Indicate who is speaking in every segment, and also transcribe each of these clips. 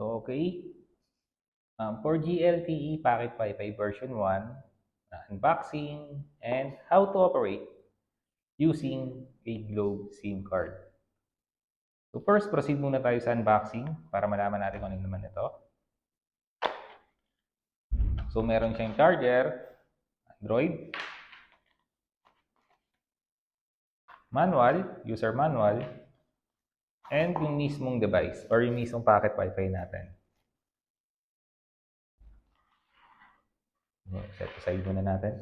Speaker 1: So, okay. For GLTE Packet Wi-Fi version 1, unboxing, and how to operate using a Globe SIM card. So first, proceed muna tayo sa unboxing para malaman natin kung ano naman ito. So meron siyang charger, Android, manual, user manual, and yung mismong device or yung mismong packet Wi-Fi natin. Set aside muna natin.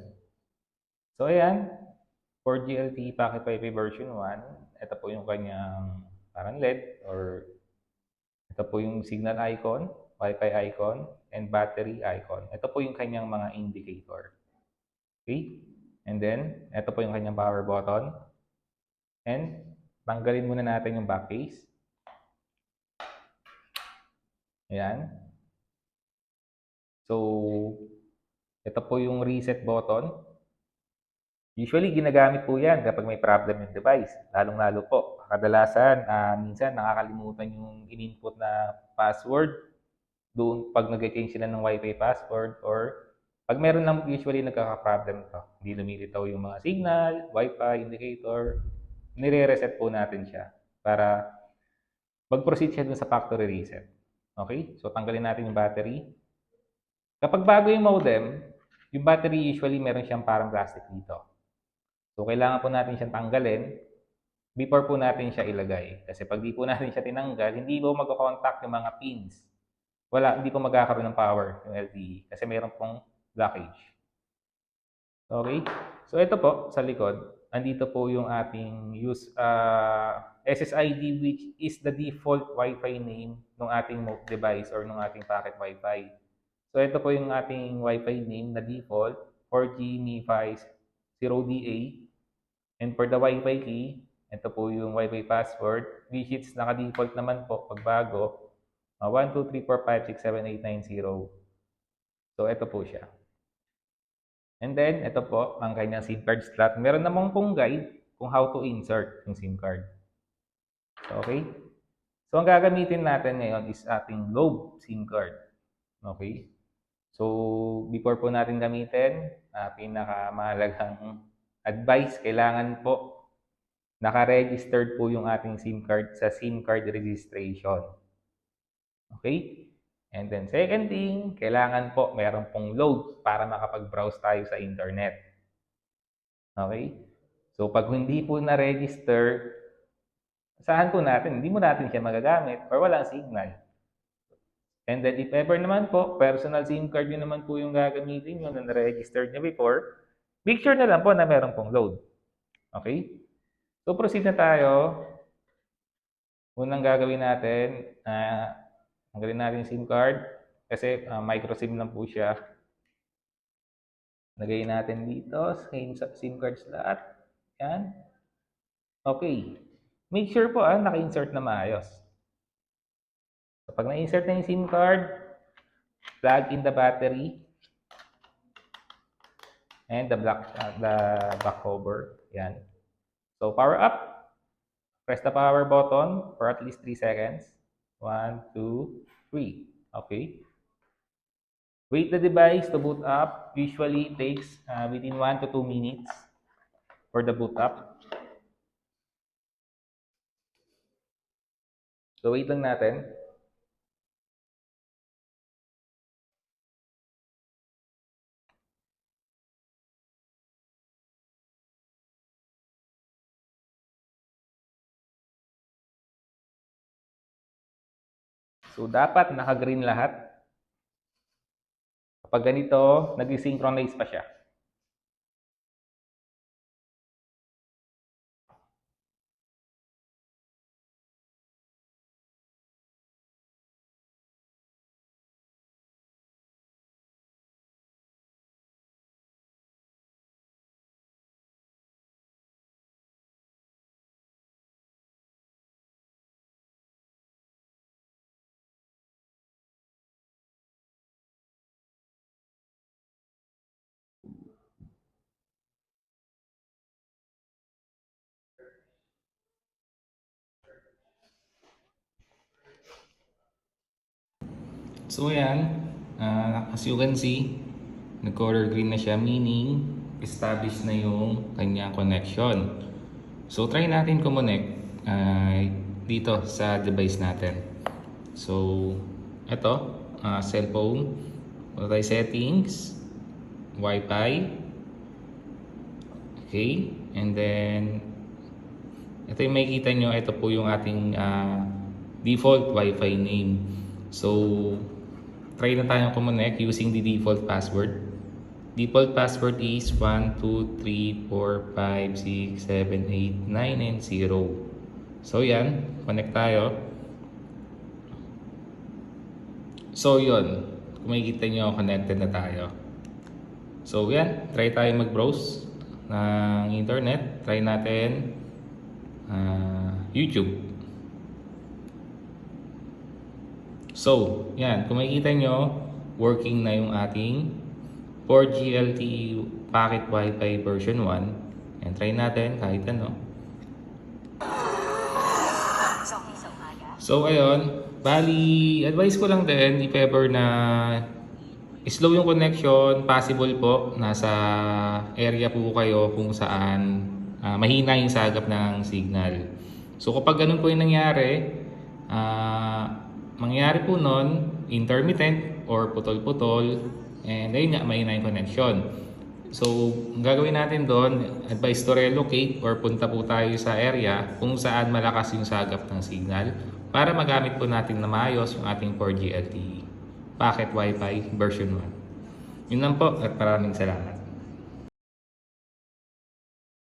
Speaker 1: So ayan, for GLTE Packet Wi-Fi version 1, ito po yung kanyang parang LED or ito po yung signal icon, Wi-Fi icon, and battery icon. Ito po yung kanyang mga indicator. Okay? And then, ito po yung kanyang power button. And, tanggalin muna natin yung back case. Ayan. So, ito po yung reset button. Usually, ginagamit po yan kapag may problem yung device. Lalong-lalo po. Kadalasan, minsan nakakalimutan yung in-input na password doon pag nag-change sila ng Wi-Fi password or pag meron lang usually nagkaka-problem to. Hindi lumilitaw yung mga signal, Wi-Fi indicator, nire-reset po natin siya para mag-proceed siya dun sa factory reset. Okay? So, tanggalin natin yung battery. Kapag bago yung modem, yung battery usually meron siyang parang plastic dito. So, kailangan po natin siyang tanggalin before po natin siya ilagay. Kasi pag di po natin siya tinanggal, hindi po magko-contact yung mga pins. Hindi po magkakaroon ng power yung LTE kasi meron pong blockage. Okay? So, ito po, sa likod, andito po yung ating SSID which is the default Wi-Fi name ng ating device or ng ating packet Wi-Fi. So, ito po yung ating Wi-Fi name na default, 4G MiFi 0DA. And for the Wi-Fi key, ito po yung Wi-Fi password, which is naka-default naman po pag bago, 1, 2, 3, 4, 5, 6, 7, 8, 9, 0. So, ito po siya. And then, ito po, ang kanyang SIM card slot. Meron namang pong guide kung how to insert yung SIM card. Okay? So, ang gagamitin natin ngayon is ating Globe SIM card. Okay? So, before po natin gamitin, pinakamahalagang advice, kailangan po naka-registered po yung ating SIM card sa SIM card registration. Okay? And then second thing, kailangan po meron pong load para makapag-browse tayo sa internet. Okay? So pag hindi po na-register, saan po natin? Hindi mo natin siya magagamit or walang signal. And then if ever naman po, personal SIM card nyo naman po yung gagamitin nyo na na-registered nyo before, make sure na lang po na meron pong load. Okay? So proceed na tayo. Unang gagawin natin, tanggalin natin yung SIM card kasi micro SIM lang po siya. Lagay natin dito sa SIM card slot. Yan. Okay. Make sure po naka-insert na maayos. So, pag na-insert na yung SIM card, plug in the battery and the back cover. Yan. So, power up. Press the power button for at least 3 seconds. 1, 2, 3. Okay. Wait the device to boot up. Usually takes within 1 to 2 minutes for the boot up. So, wait lang natin. So, dapat naka-green lahat. Kapag ganito, nag-synchronize pa siya. So ayan, as you can see, nag-color green na siya, meaning established na yung kanyang connection. So try natin connect dito sa device natin. So ito, cellphone, punta tayo settings, Wi-Fi, okay, and then ito yung makikita nyo, ito po yung ating default Wi-Fi name. So try na tayong connect using the default password. Default password is 1, 2, 3, 4, 5, 6, 7, 8, 9, and 0. So yan, connect tayo. So yun, kung makikita nyo, connected na tayo. So yan, try tayo mag-browse ng internet. Try natin YouTube. So yan, kung makikita nyo, working na yung ating 4G LTE Packet Wi-Fi version 1. And try natin kahit ano. So ayun, bali advice ko lang din if ever na slow yung connection, possible po nasa area po kayo kung saan mahina yung sagap ng signal. So kapag ganun po yung nangyari, mangyayari po nun intermittent or putol-putol, and ayun nga, mahina yung connection. So ang gagawin natin doon, advice to relocate or punta po tayo sa area kung saan malakas yung sagap ng signal para magamit po natin na maayos yung ating 4G LTE Packet Wi-Fi version 1. Yun lang po at maraming salamat.